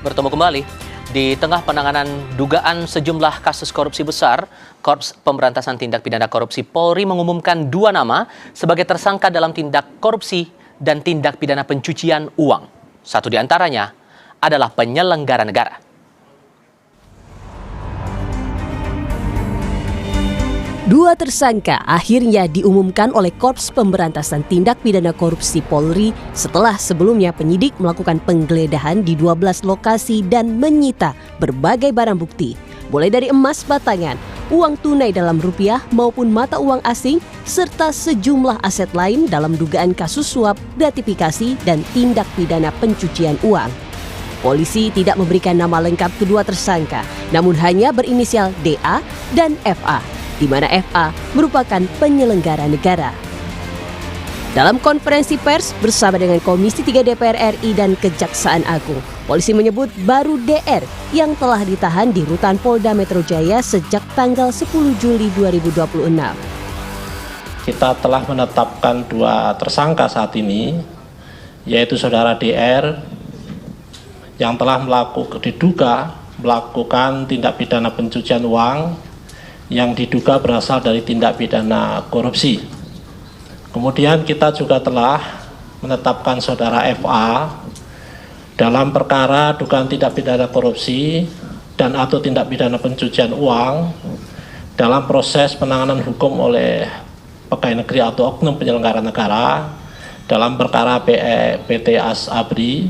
bertemu kembali. Di tengah penanganan dugaan sejumlah kasus korupsi besar, Korps Pemberantasan Tindak Pidana Korupsi Polri mengumumkan 2 nama sebagai tersangka dalam tindak korupsi dan tindak pidana pencucian uang. Satu di antaranya adalah penyelenggara negara. Dua tersangka akhirnya diumumkan oleh Korps Pemberantasan Tindak Pidana Korupsi Polri setelah sebelumnya penyidik melakukan penggeledahan di 12 lokasi dan menyita berbagai barang bukti, mulai dari emas batangan, uang tunai dalam rupiah maupun mata uang asing, serta sejumlah aset lain dalam dugaan kasus suap, gratifikasi, dan tindak pidana pencucian uang. Polisi tidak memberikan nama lengkap kedua tersangka, namun hanya berinisial DA dan FA, di mana FA merupakan penyelenggara negara. Dalam konferensi pers bersama dengan Komisi 3 DPR RI dan Kejaksaan Agung, polisi menyebut baru DR yang telah ditahan di Rutan Polda Metro Jaya sejak tanggal 10 Juli 2026. Kita telah menetapkan 2 tersangka saat ini, yaitu saudara DR yang telah diduga melakukan tindak pidana pencucian uang yang diduga berasal dari tindak pidana korupsi. Kemudian kita juga telah menetapkan saudara FA dalam perkara dugaan tindak pidana korupsi dan atau tindak pidana pencucian uang dalam proses penanganan hukum oleh pegawai negeri atau oknum penyelenggara negara dalam perkara PT Asabri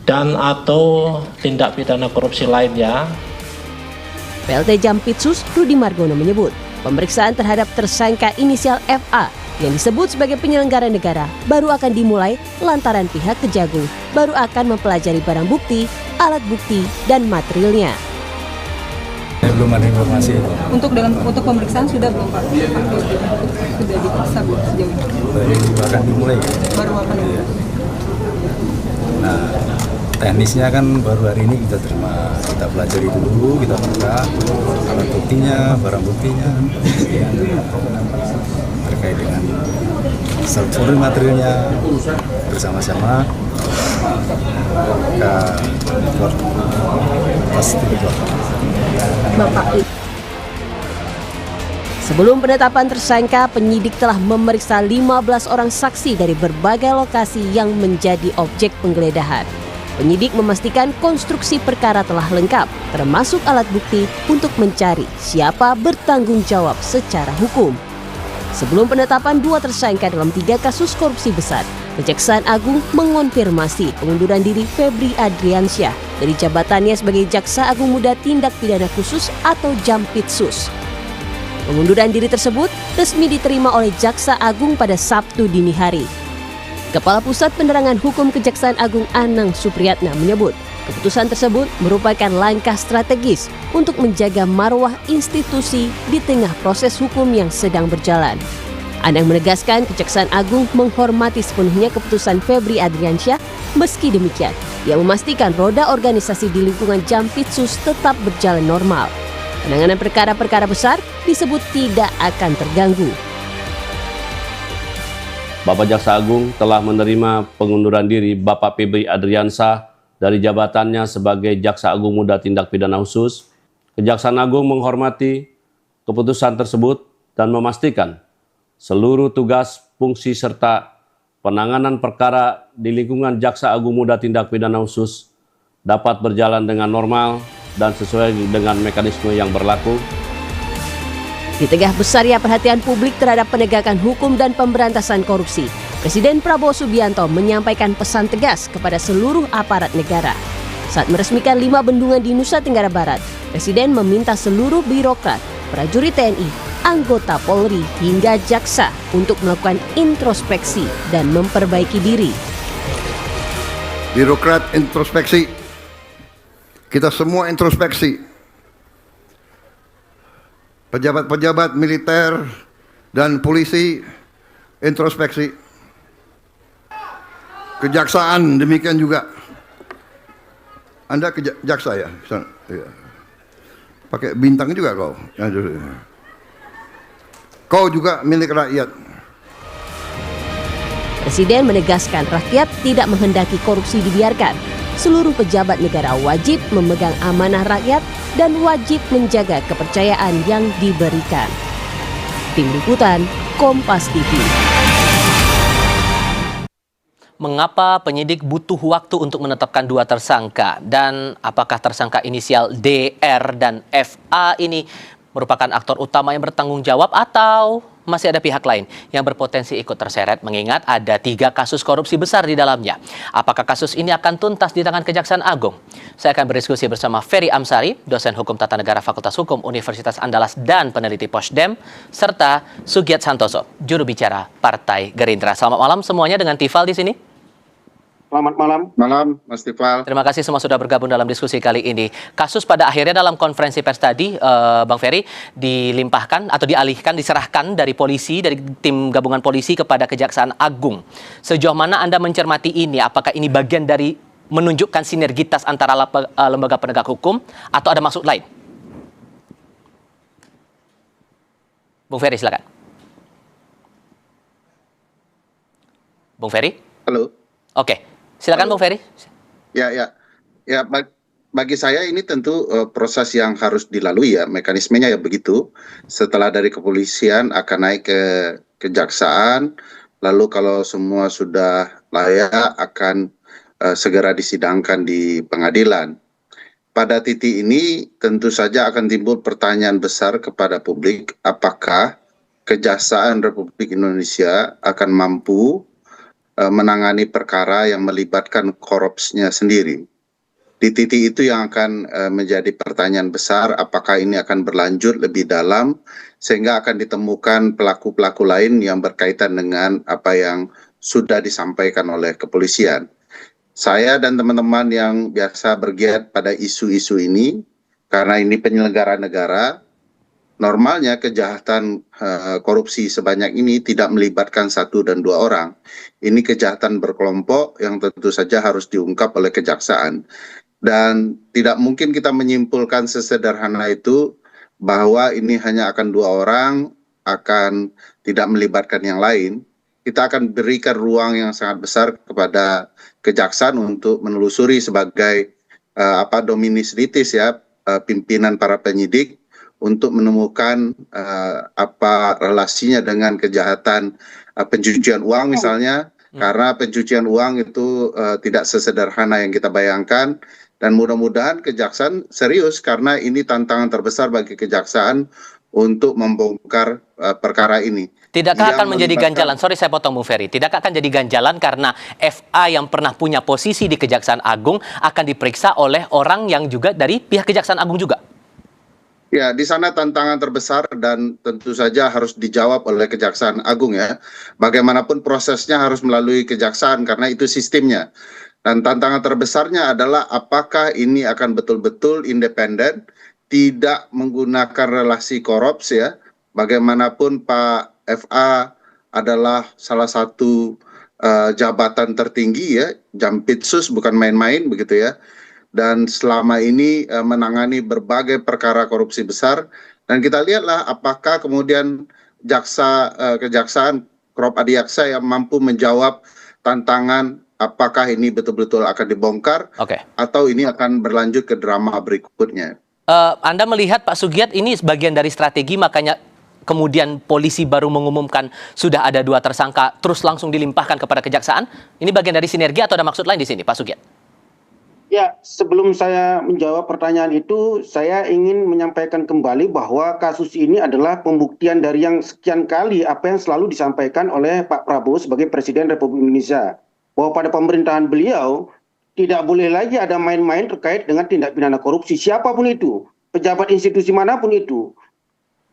dan atau tindak pidana korupsi lainnya. PLT Jampitsus Rudi Margono menyebut pemeriksaan terhadap tersangka inisial FA yang disebut sebagai penyelenggara negara baru akan dimulai lantaran pihak Kejagung baru akan mempelajari barang bukti, alat bukti, dan materialnya. Belum ada informasi. Untuk pemeriksaan sudah belum Pak? Sudah diperiksa belum sejauh ini? Baru akan dimulai. Baru akan dimulai. Nah, teknisnya kan baru hari ini kita terima, kita pelajari dulu, kita buka alat buktinya, barang buktinya, terkait dengan seluruh materialnya bersama-sama kita pasti Bapak. Sebelum penetapan tersangka, penyidik telah memeriksa 15 orang saksi dari berbagai lokasi yang menjadi objek penggeledahan. Penyidik memastikan konstruksi perkara telah lengkap, termasuk alat bukti untuk mencari siapa bertanggung jawab secara hukum. Sebelum penetapan 2 tersangka dalam 3 kasus korupsi besar, Kejaksaan Agung mengonfirmasi pengunduran diri Febri Adriansyah dari jabatannya sebagai Jaksa Agung Muda Tindak Pidana Khusus atau Jampitsus. Pengunduran diri tersebut resmi diterima oleh Jaksa Agung pada Sabtu dini hari. Kepala Pusat Penerangan Hukum Kejaksaan Agung Anang Supriyatna menyebut keputusan tersebut merupakan langkah strategis untuk menjaga marwah institusi di tengah proses hukum yang sedang berjalan. Anang menegaskan Kejaksaan Agung menghormati sepenuhnya keputusan Febri Adriansyah. Meski demikian, ia memastikan roda organisasi di lingkungan Jampitsus tetap berjalan normal. Penanganan perkara-perkara besar disebut tidak akan terganggu. Bapak Jaksa Agung telah menerima pengunduran diri Bapak Febri Adriansyah dari jabatannya sebagai Jaksa Agung Muda Tindak Pidana Khusus. Kejaksaan Agung menghormati keputusan tersebut dan memastikan seluruh tugas, fungsi, serta penanganan perkara di lingkungan Jaksa Agung Muda Tindak Pidana Khusus dapat berjalan dengan normal dan sesuai dengan mekanisme yang berlaku. Di tengah besarnya perhatian publik terhadap penegakan hukum dan pemberantasan korupsi, Presiden Prabowo Subianto menyampaikan pesan tegas kepada seluruh aparat negara. Saat meresmikan 5 bendungan di Nusa Tenggara Barat, Presiden meminta seluruh birokrat, prajurit TNI, anggota Polri, hingga jaksa untuk melakukan introspeksi dan memperbaiki diri. Birokrat introspeksi, kita semua introspeksi. Pejabat-pejabat militer dan polisi introspeksi. Kejaksaan demikian juga. Anda jaksa ya? Pakai bintang juga kau. Kau juga milik rakyat. Presiden menegaskan rakyat tidak menghendaki korupsi dibiarkan. seluruh pejabat negara wajib memegang amanah rakyat dan wajib menjaga kepercayaan yang diberikan. Tim Liputan, Kompas TV. Mengapa penyidik butuh waktu untuk menetapkan dua tersangka? Dan apakah tersangka inisial DR dan FA ini merupakan aktor utama yang bertanggung jawab atau masih ada pihak lain yang berpotensi ikut terseret mengingat ada 3 kasus korupsi besar di dalamnya? Apakah kasus ini akan tuntas di tangan Kejaksaan Agung? Saya akan berdiskusi bersama Ferry Amsari, dosen Hukum Tata Negara Fakultas Hukum Universitas Andalas dan peneliti Posdem, serta Sugiat Santoso, juru bicara Partai Gerindra. Selamat malam semuanya dengan Tifal di sini. Selamat malam. Malam, Mas Tifal. Terima kasih semua sudah bergabung dalam diskusi kali ini. Kasus pada akhirnya dalam konferensi pers tadi, Bang Ferry, dilimpahkan atau dialihkan, diserahkan dari polisi, dari tim gabungan polisi kepada Kejaksaan Agung. Sejauh mana Anda mencermati ini? Apakah ini bagian dari menunjukkan sinergitas antara lembaga penegak hukum atau ada maksud lain? Bung Ferry, silakan. Bung Ferry? Halo. Oke. Silakan Bung Ferry. Ya, bagi saya ini tentu proses yang harus dilalui ya, mekanismenya ya begitu. Setelah dari kepolisian akan naik ke kejaksaan, lalu kalau semua sudah layak akan segera disidangkan di pengadilan. Pada titik ini tentu saja akan timbul pertanyaan besar kepada publik, apakah Kejaksaan Republik Indonesia akan mampu menangani perkara yang melibatkan korupsnya sendiri. Di titik itu yang akan menjadi pertanyaan besar, apakah ini akan berlanjut lebih dalam sehingga akan ditemukan pelaku-pelaku lain yang berkaitan dengan apa yang sudah disampaikan oleh kepolisian. Saya dan teman-teman yang biasa bergiat pada isu-isu ini, karena ini penyelenggara negara, normalnya kejahatan korupsi sebanyak ini tidak melibatkan 1 dan 2 orang. Ini kejahatan berkelompok yang tentu saja harus diungkap oleh kejaksaan. Dan tidak mungkin kita menyimpulkan sesederhana itu bahwa ini hanya akan 2 orang, akan tidak melibatkan yang lain. Kita akan berikan ruang yang sangat besar kepada kejaksaan untuk menelusuri sebagai dominis litis ya, pimpinan para penyidik, untuk menemukan apa relasinya dengan kejahatan pencucian uang misalnya, karena pencucian uang itu tidak sesederhana yang kita bayangkan, dan mudah-mudahan kejaksaan serius karena ini tantangan terbesar bagi kejaksaan untuk membongkar perkara ini. Tidakkah akan menjadi ganjalan, sorry saya potong Bung Ferry, tidakkah akan jadi ganjalan karena FA yang pernah punya posisi di Kejaksaan Agung akan diperiksa oleh orang yang juga dari pihak Kejaksaan Agung juga? Ya, di sana tantangan terbesar dan tentu saja harus dijawab oleh Kejaksaan Agung ya. Bagaimanapun prosesnya harus melalui kejaksaan karena itu sistemnya. Dan tantangan terbesarnya adalah apakah ini akan betul-betul independen, tidak menggunakan relasi korupsi ya. Bagaimanapun Pak FA adalah salah satu jabatan tertinggi ya, Jampitsus bukan main-main begitu ya. Dan selama ini menangani berbagai perkara korupsi besar, dan kita lihatlah apakah kemudian kejaksaan Krop Adiaksa yang mampu menjawab tantangan apakah ini betul-betul akan dibongkar atau ini akan berlanjut ke drama berikutnya. Anda melihat Pak Sugiat ini sebagian dari strategi, makanya kemudian polisi baru mengumumkan sudah ada 2 tersangka terus langsung dilimpahkan kepada kejaksaan. Ini bagian dari sinergi atau ada maksud lain di sini Pak Sugiat? Ya, sebelum saya menjawab pertanyaan itu, saya ingin menyampaikan kembali bahwa kasus ini adalah pembuktian dari yang sekian kali apa yang selalu disampaikan oleh Pak Prabowo sebagai Presiden Republik Indonesia. Bahwa pada pemerintahan beliau, tidak boleh lagi ada main-main terkait dengan tindak pidana korupsi. Siapapun itu, pejabat institusi manapun itu.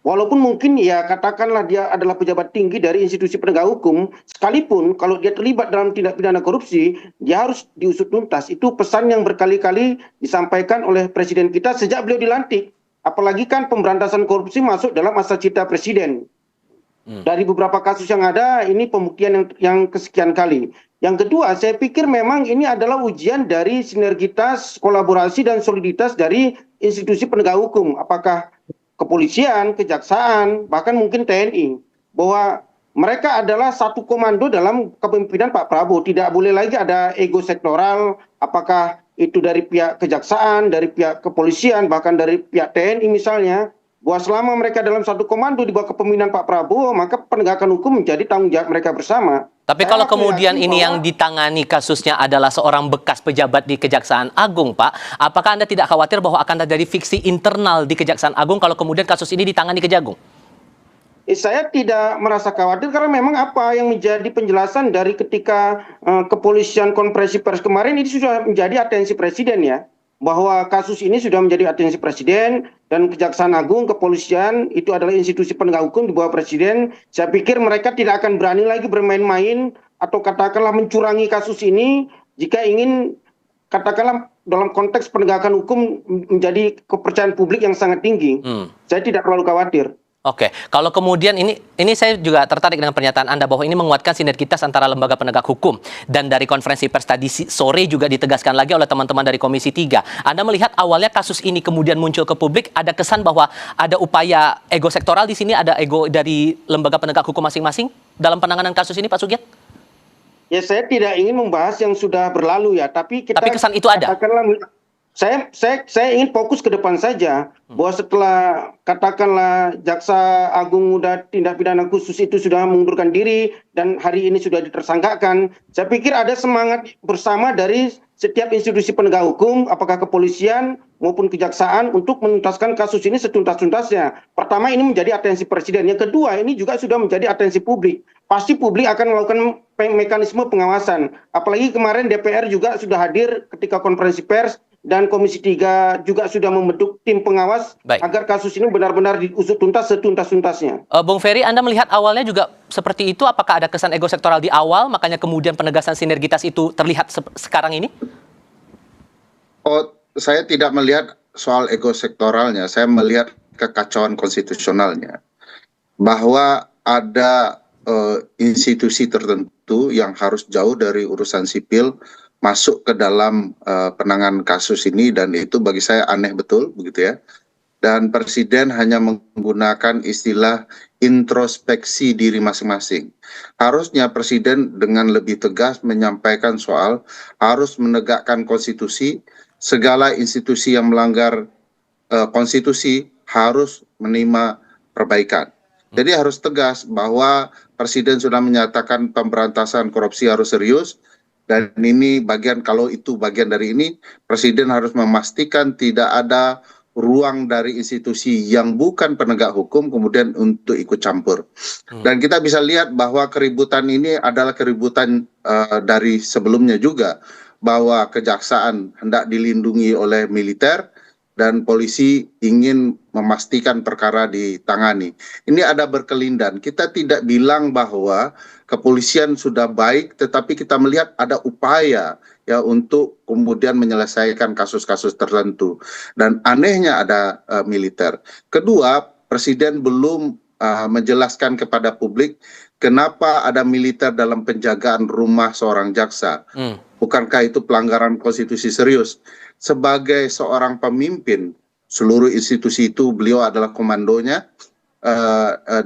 Walaupun mungkin ya katakanlah dia adalah pejabat tinggi dari institusi penegak hukum, sekalipun kalau dia terlibat dalam tindak pidana korupsi, dia harus diusut tuntas. Itu pesan yang berkali-kali disampaikan oleh Presiden kita sejak beliau dilantik. Apalagi kan pemberantasan korupsi masuk dalam masa cita Presiden. Dari beberapa kasus yang ada, ini pembuktian yang kesekian kali. Yang kedua, saya pikir memang ini adalah ujian dari sinergitas, kolaborasi, dan soliditas dari institusi penegak hukum. Apakah kepolisian, kejaksaan, bahkan mungkin TNI, bahwa mereka adalah satu komando dalam kepemimpinan Pak Prabowo. Tidak boleh lagi ada ego sektoral, apakah itu dari pihak kejaksaan, dari pihak kepolisian, bahkan dari pihak TNI misalnya, bahwa selama mereka dalam satu komando di bawah kepemimpinan Pak Prabowo, maka penegakan hukum menjadi tanggung jawab mereka bersama. Tapi kalau kemudian ini yang ditangani kasusnya adalah seorang bekas pejabat di Kejaksaan Agung, Pak, apakah Anda tidak khawatir bahwa akan terjadi friksi internal di Kejaksaan Agung kalau kemudian kasus ini ditangani Kejagung? Saya tidak merasa khawatir karena memang apa yang menjadi penjelasan dari ketika kepolisian konferensi pers kemarin ini sudah menjadi atensi presiden ya, bahwa kasus ini sudah menjadi atensi presiden dan Kejaksaan Agung, kepolisian itu adalah institusi penegak hukum di bawah presiden. Saya pikir mereka tidak akan berani lagi bermain-main atau katakanlah mencurangi kasus ini jika ingin katakanlah dalam konteks penegakan hukum menjadi kepercayaan publik yang sangat tinggi. Saya tidak terlalu khawatir. Oke, kalau kemudian ini saya juga tertarik dengan pernyataan Anda bahwa ini menguatkan sinergitas antara lembaga penegak hukum, dan dari konferensi pers tadi sore juga ditegaskan lagi oleh teman-teman dari Komisi 3. Anda melihat awalnya kasus ini kemudian muncul ke publik, ada kesan bahwa ada upaya ego sektoral di sini, ada ego dari lembaga penegak hukum masing-masing dalam penanganan kasus ini, Pak Sugiat? Ya, saya tidak ingin membahas yang sudah berlalu ya, tapi kesan itu ada. Saya ingin fokus ke depan saja, bahwa setelah katakanlah Jaksa Agung Muda Tindak Pidana Khusus itu sudah mengundurkan diri dan hari ini sudah ditersangkakan, saya pikir ada semangat bersama dari setiap institusi penegak hukum, apakah kepolisian maupun kejaksaan, untuk menuntaskan kasus ini setuntas-tuntasnya. Pertama, ini menjadi atensi presiden. Yang kedua, ini juga sudah menjadi atensi publik. Pasti publik akan melakukan mekanisme pengawasan. Apalagi kemarin DPR juga sudah hadir ketika konferensi pers, dan Komisi 3 juga sudah membentuk tim pengawas agar kasus ini benar-benar diusut tuntas setuntas-tuntasnya. Bung Ferry, Anda melihat awalnya juga seperti itu? Apakah ada kesan ego sektoral di awal, makanya kemudian penegasan sinergitas itu terlihat sekarang ini? Oh, saya tidak melihat soal ego sektoralnya, saya melihat kekacauan konstitusionalnya. Bahwa ada institusi tertentu yang harus jauh dari urusan sipil masuk ke dalam penanganan kasus ini, dan itu bagi saya aneh betul begitu ya. Dan presiden hanya menggunakan istilah introspeksi diri masing-masing. Harusnya presiden dengan lebih tegas menyampaikan soal harus menegakkan konstitusi, segala institusi yang melanggar konstitusi harus menerima perbaikan. Jadi harus tegas bahwa presiden sudah menyatakan pemberantasan korupsi harus serius. Dan ini bagian, kalau itu bagian dari ini, presiden harus memastikan tidak ada ruang dari institusi yang bukan penegak hukum kemudian untuk ikut campur. Dan kita bisa lihat bahwa keributan ini adalah keributan dari sebelumnya juga, bahwa kejaksaan hendak dilindungi oleh militer dan polisi ingin memastikan perkara ditangani. Ini ada berkelindan. Kita tidak bilang bahwa kepolisian sudah baik, tetapi kita melihat ada upaya ya untuk kemudian menyelesaikan kasus-kasus tertentu. Dan anehnya ada militer. Kedua, presiden belum menjelaskan kepada publik kenapa ada militer dalam penjagaan rumah seorang jaksa. Bukankah itu pelanggaran konstitusi serius? Sebagai seorang pemimpin seluruh institusi itu, beliau adalah komandonya,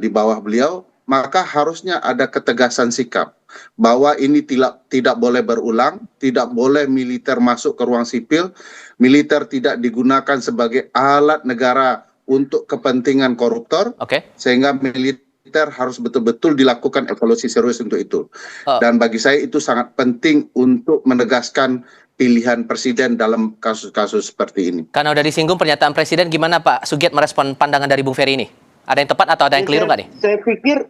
di bawah beliau, maka harusnya ada ketegasan sikap bahwa ini tidak boleh berulang, tidak boleh militer masuk ke ruang sipil, militer tidak digunakan sebagai alat negara untuk kepentingan koruptor, sehingga militer harus betul-betul dilakukan evaluasi serius untuk itu. Dan bagi saya itu sangat penting untuk menegaskan pilihan presiden dalam kasus-kasus seperti ini. Karena udah disinggung pernyataan presiden, gimana Pak Sugiat merespon pandangan dari Bung Ferry ini? Ada yang tepat atau ada yang keliru nggak nih?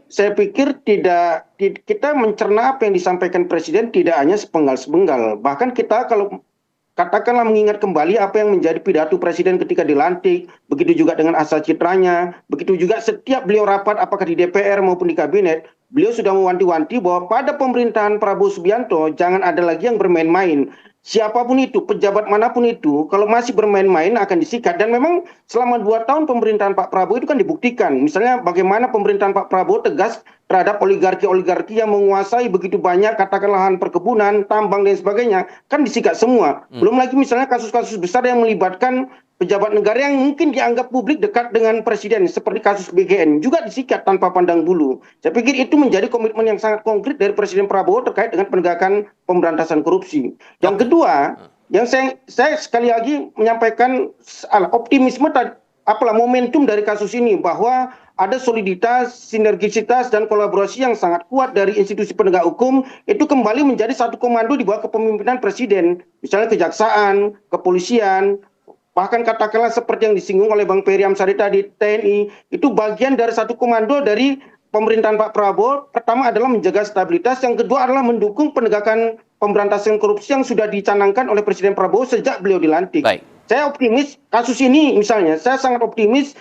Saya pikir tidak, kita mencerna apa yang disampaikan presiden tidak hanya sepenggal-sepenggal. Bahkan kita kalau katakanlah mengingat kembali apa yang menjadi pidato presiden ketika dilantik, begitu juga dengan asal citranya, begitu juga setiap beliau rapat apakah di DPR maupun di kabinet, beliau sudah mewanti-wanti bahwa pada pemerintahan Prabowo Subianto jangan ada lagi yang bermain-main. Siapapun itu, pejabat manapun itu, kalau masih bermain-main akan disikat. Dan memang selama 2 tahun pemerintahan Pak Prabowo itu kan dibuktikan. Misalnya bagaimana pemerintahan Pak Prabowo tegas terhadap oligarki-oligarki yang menguasai begitu banyak, katakan lahan perkebunan, tambang dan sebagainya, kan disikat semua. Belum lagi misalnya kasus-kasus besar yang melibatkan pejabat negara yang mungkin dianggap publik dekat dengan presiden, seperti kasus BGN, juga disikat tanpa pandang bulu. Saya pikir itu menjadi komitmen yang sangat konkret dari Presiden Prabowo terkait dengan penegakan pemberantasan korupsi. Yang kedua, Yang saya sekali lagi menyampaikan optimisme momentum dari kasus ini, bahwa ada soliditas, sinergisitas dan kolaborasi yang sangat kuat dari institusi penegak hukum itu kembali menjadi satu komando di bawah kepemimpinan presiden, misalnya kejaksaan, kepolisian, bahkan katakanlah seperti yang disinggung oleh Bang Ferry Amsari tadi, TNI, itu bagian dari satu komando dari pemerintahan Pak Prabowo. Pertama adalah menjaga stabilitas, yang kedua adalah mendukung penegakan pemberantasan korupsi yang sudah dicanangkan oleh Presiden Prabowo sejak beliau dilantik. Baik. Saya optimis kasus ini misalnya, saya sangat optimis.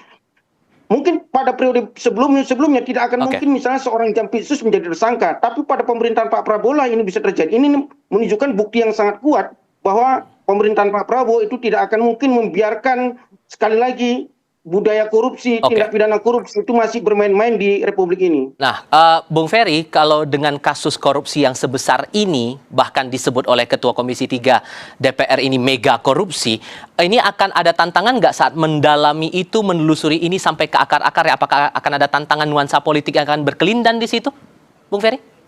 Mungkin pada periode sebelumnya tidak akan mungkin misalnya seorang Jampitsus menjadi tersangka, tapi pada pemerintahan Pak Prabowo lah ini bisa terjadi. Ini menunjukkan bukti yang sangat kuat bahwa pemerintahan Pak Prabowo itu tidak akan mungkin membiarkan sekali lagi budaya korupsi, tindak pidana korupsi itu masih bermain-main di Republik ini. Nah, Bung Ferry, kalau dengan kasus korupsi yang sebesar ini, bahkan disebut oleh Ketua Komisi 3 DPR ini mega korupsi, ini akan ada tantangan nggak saat mendalami itu, menelusuri ini sampai ke akar-akarnya? Apakah akan ada tantangan nuansa politik yang akan berkelindan di situ, Bung Ferry?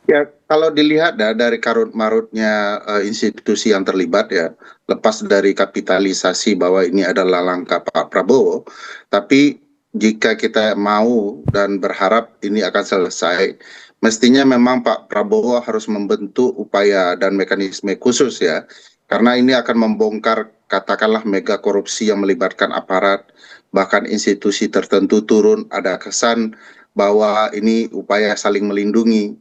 Ya, kalau dilihat dari karut-marutnya institusi yang terlibat ya, lepas dari kapitalisasi bahwa ini adalah langkah Pak Prabowo, tapi jika kita mau dan berharap ini akan selesai, mestinya memang Pak Prabowo harus membentuk upaya dan mekanisme khusus ya, karena ini akan membongkar katakanlah mega korupsi yang melibatkan aparat, bahkan institusi tertentu turun, ada kesan bahwa ini upaya saling melindungi.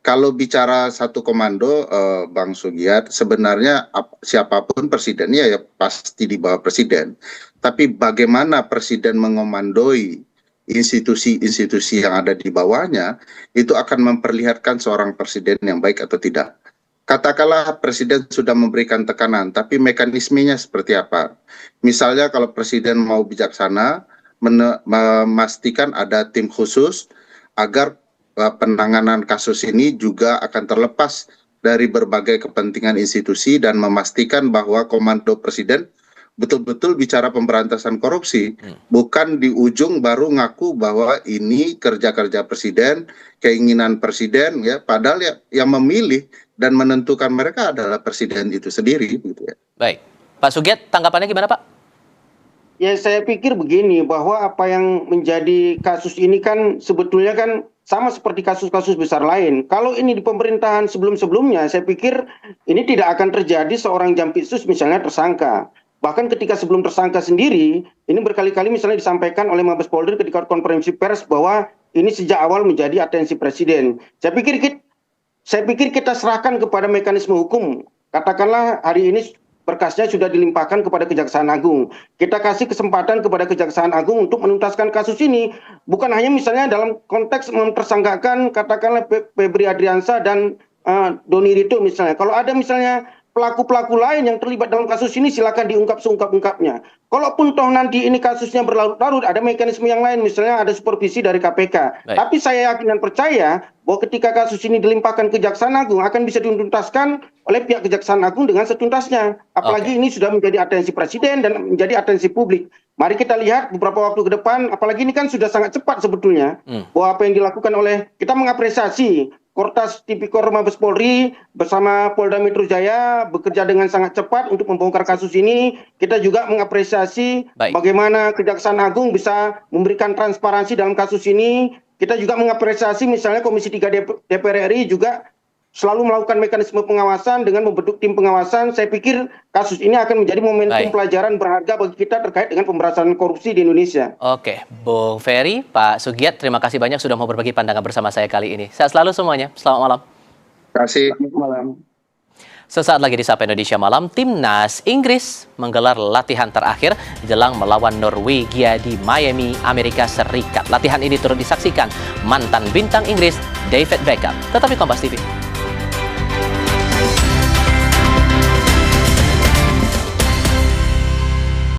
Kalau bicara satu komando, Bang Sugiat, sebenarnya siapapun presidennya ya pasti di bawah presiden. Tapi bagaimana presiden mengomandoi institusi-institusi yang ada di bawahnya, itu akan memperlihatkan seorang presiden yang baik atau tidak. Katakanlah presiden sudah memberikan tekanan, tapi mekanismenya seperti apa? Misalnya kalau presiden mau bijaksana, memastikan ada tim khusus agar penanganan kasus ini juga akan terlepas dari berbagai kepentingan institusi dan memastikan bahwa komando presiden betul-betul bicara pemberantasan korupsi, bukan di ujung baru ngaku bahwa ini kerja-kerja presiden, keinginan presiden ya, padahal ya yang memilih dan menentukan mereka adalah presiden itu sendiri gitu ya. Baik. Pak Sugiat, tanggapannya gimana, Pak? Ya, saya pikir begini, bahwa apa yang menjadi kasus ini kan sebetulnya kan sama seperti kasus-kasus besar lain. Kalau ini di pemerintahan sebelum-sebelumnya, saya pikir ini tidak akan terjadi seorang Jampitsus misalnya tersangka. Bahkan ketika sebelum tersangka sendiri, ini berkali-kali misalnya disampaikan oleh Mabes Polri ketika konferensi pers bahwa ini sejak awal menjadi atensi presiden. Saya pikir kita serahkan kepada mekanisme hukum. Katakanlah hari ini berkasnya sudah dilimpahkan kepada Kejaksaan Agung. Kita kasih kesempatan kepada Kejaksaan Agung untuk menuntaskan kasus ini. Bukan hanya misalnya dalam konteks mempersangkakan katakanlah Febri Adriansyah dan Doni Rito misalnya. Kalau ada misalnya pelaku-pelaku lain yang terlibat dalam kasus ini, silakan diungkap seungkap-ungkapnya. Kalaupun toh nanti ini kasusnya berlarut-larut, ada mekanisme yang lain, misalnya ada supervisi dari KPK. Baik. Tapi saya yakin dan percaya bahwa ketika kasus ini dilimpahkan ke Kejaksaan Agung, akan bisa dituntaskan oleh pihak Kejaksaan Agung dengan setuntasnya. Apalagi ini sudah menjadi atensi presiden dan menjadi atensi publik. Mari kita lihat beberapa waktu ke depan, apalagi ini kan sudah sangat cepat sebetulnya, bahwa apa yang dilakukan oleh, kita mengapresiasi Kortas Tipikor Mabes Polri bersama Polda Metro Jaya bekerja dengan sangat cepat untuk membongkar kasus ini. Kita juga mengapresiasi bagaimana Kejaksaan Agung bisa memberikan transparansi dalam kasus ini. Kita juga mengapresiasi misalnya Komisi 3 DPR RI juga selalu melakukan mekanisme pengawasan dengan membentuk tim pengawasan. Saya pikir kasus ini akan menjadi momentum pelajaran berharga bagi kita terkait dengan pemberantasan korupsi di Indonesia. Oke, Bung Ferry, Pak Sugiat, terima kasih banyak sudah mau berbagi pandangan bersama saya kali ini. Sehat selalu semuanya. Selamat malam. Terima kasih. Selamat malam. Sesaat lagi di Sapa Indonesia Malam, Timnas Inggris menggelar latihan terakhir jelang melawan Norwegia di Miami, Amerika Serikat. Latihan ini turut disaksikan mantan bintang Inggris David Beckham. Tetap di Kompas TV.